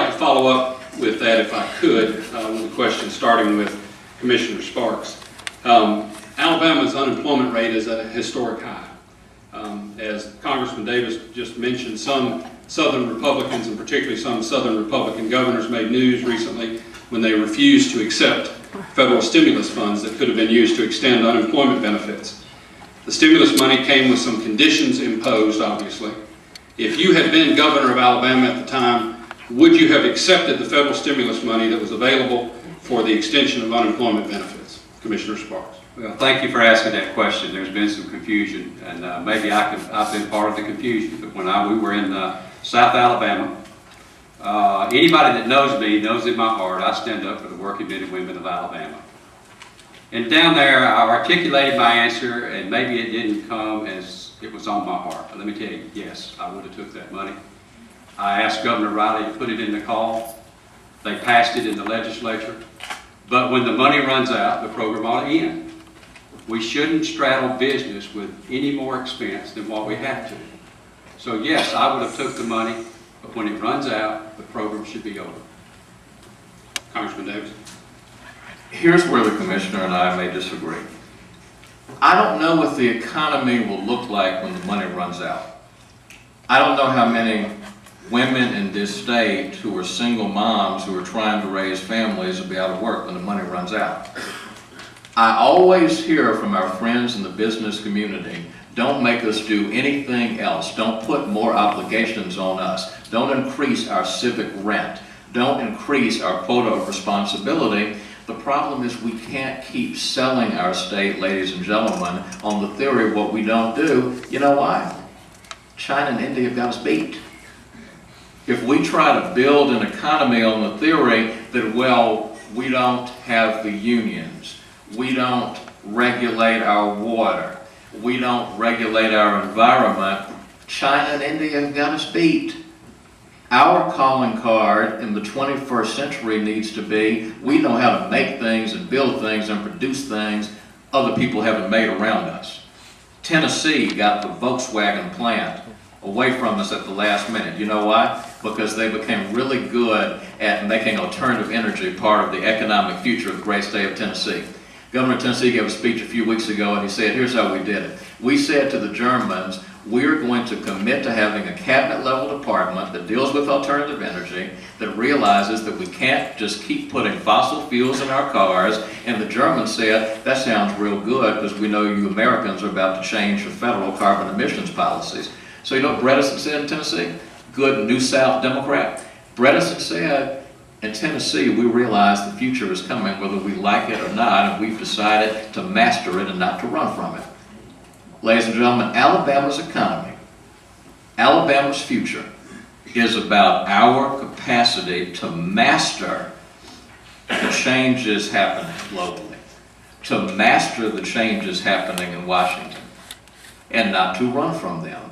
like to follow up with that if I could, with a question starting with Commissioner Sparks. Alabama's unemployment rate is at a historic high. As Congressman Davis just mentioned, some Southern Republicans, and particularly some Southern Republican governors, made news recently when they refused to accept federal stimulus funds that could have been used to extend unemployment benefits. The stimulus money came with some conditions imposed, obviously. If you had been governor of Alabama at the time, would you have accepted the federal stimulus money that was available for the extension of unemployment benefits? Commissioner Sparks. Well, thank you for asking that question. There's been some confusion, and maybe I've been part of the confusion. But when we were in South Alabama, anybody that knows me knows in my heart I stand up for the working men and women of Alabama. And down there, I articulated my answer, and maybe it didn't come as it was on my heart. But let me tell you, yes, I would have took that money. I asked Governor Riley to put it in the call. They passed it in the legislature. But when the money runs out, the program ought to end. We shouldn't straddle business with any more expense than what we have to. So yes, I would have took the money, but when it runs out, the program should be over. Congressman Davis. Here's where the commissioner and I may disagree. I don't know what the economy will look like when the money runs out. I don't know how many women in this state who are single moms who are trying to raise families will be out of work when the money runs out. I always hear from our friends in the business community, don't make us do anything else. Don't put more obligations on us. Don't increase our civic rent. Don't increase our quota of responsibility. The problem is we can't keep selling our state, ladies and gentlemen, on the theory of what we don't do. You know why? China and India have got us beat. If we try to build an economy on the theory that, well, we don't have the unions, we don't regulate our water, we don't regulate our environment, China and India have got us beat. Our calling card in the 21st century needs to be, we know how to make things and build things and produce things other people haven't made around us. Tennessee got the Volkswagen plant away from us at the last minute. You know why? Because they became really good at making alternative energy part of the economic future of the great state of Tennessee. Governor of Tennessee gave a speech a few weeks ago and he said, here's how we did it. We said to the Germans, we're going to commit to having a cabinet level department that deals with alternative energy, that realizes that we can't just keep putting fossil fuels in our cars. And the Germans said, that sounds real good because we know you Americans are about to change your federal carbon emissions policies. So you know what Bredesen said in Tennessee? Good New South Democrat. Bredesen said, in Tennessee, we realize the future is coming whether we like it or not, and we've decided to master it and not to run from it. Ladies and gentlemen, Alabama's economy, Alabama's future is about our capacity to master the changes happening globally, to master the changes happening in Washington, and not to run from them.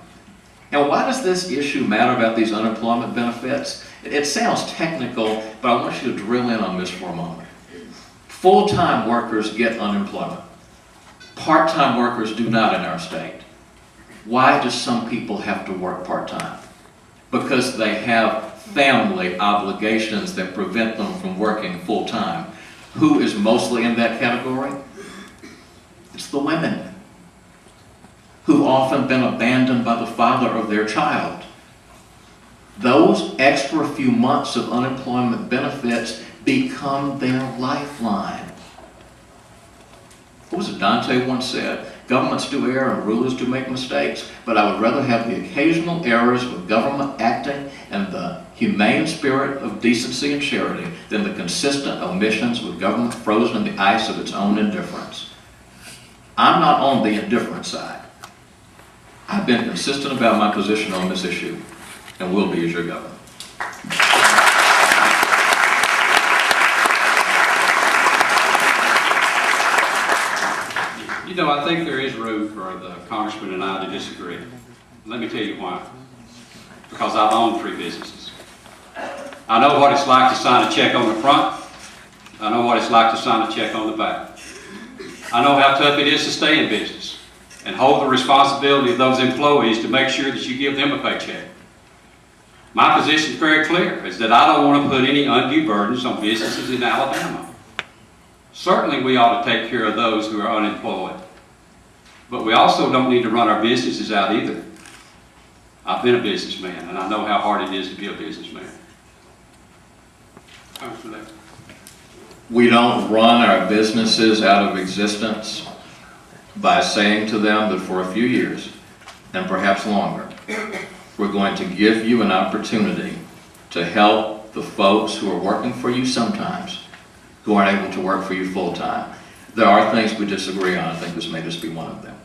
Now, why does this issue matter about these unemployment benefits? It sounds technical, but I want you to drill in on this for a moment. Full-time workers get unemployment. Part-time workers do not in our state. Why do some people have to work part-time? Because they have family obligations that prevent them from working full-time. Who is mostly in that category? It's the women, who've often been abandoned by the father of their child. Those extra few months of unemployment benefits become their lifeline. What was it Dante once said? Governments do err and rulers do make mistakes, but I would rather have the occasional errors with government acting and the humane spirit of decency and charity than the consistent omissions with government frozen in the ice of its own indifference. I'm not on the indifferent side. I've been consistent about my position on this issue, and will be as your governor. You know, I think there is room for the congressman and I to disagree. Let me tell you why. Because I've owned 3 businesses. I know what it's like to sign a check on the front. I know what it's like to sign a check on the back. I know how tough it is to stay in business and hold the responsibility of those employees to make sure that you give them a paycheck. My position is very clear, is that I don't want to put any undue burdens on businesses in Alabama. Certainly, we ought to take care of those who are unemployed. But we also don't need to run our businesses out either. I've been a businessman, and I know how hard it is to be a businessman. Congressman Davis. We don't run our businesses out of existence by saying to them that for a few years, and perhaps longer, we're going to give you an opportunity to help the folks who are working for you sometimes, who aren't able to work for you full-time. There are things we disagree on. I think this may just be one of them.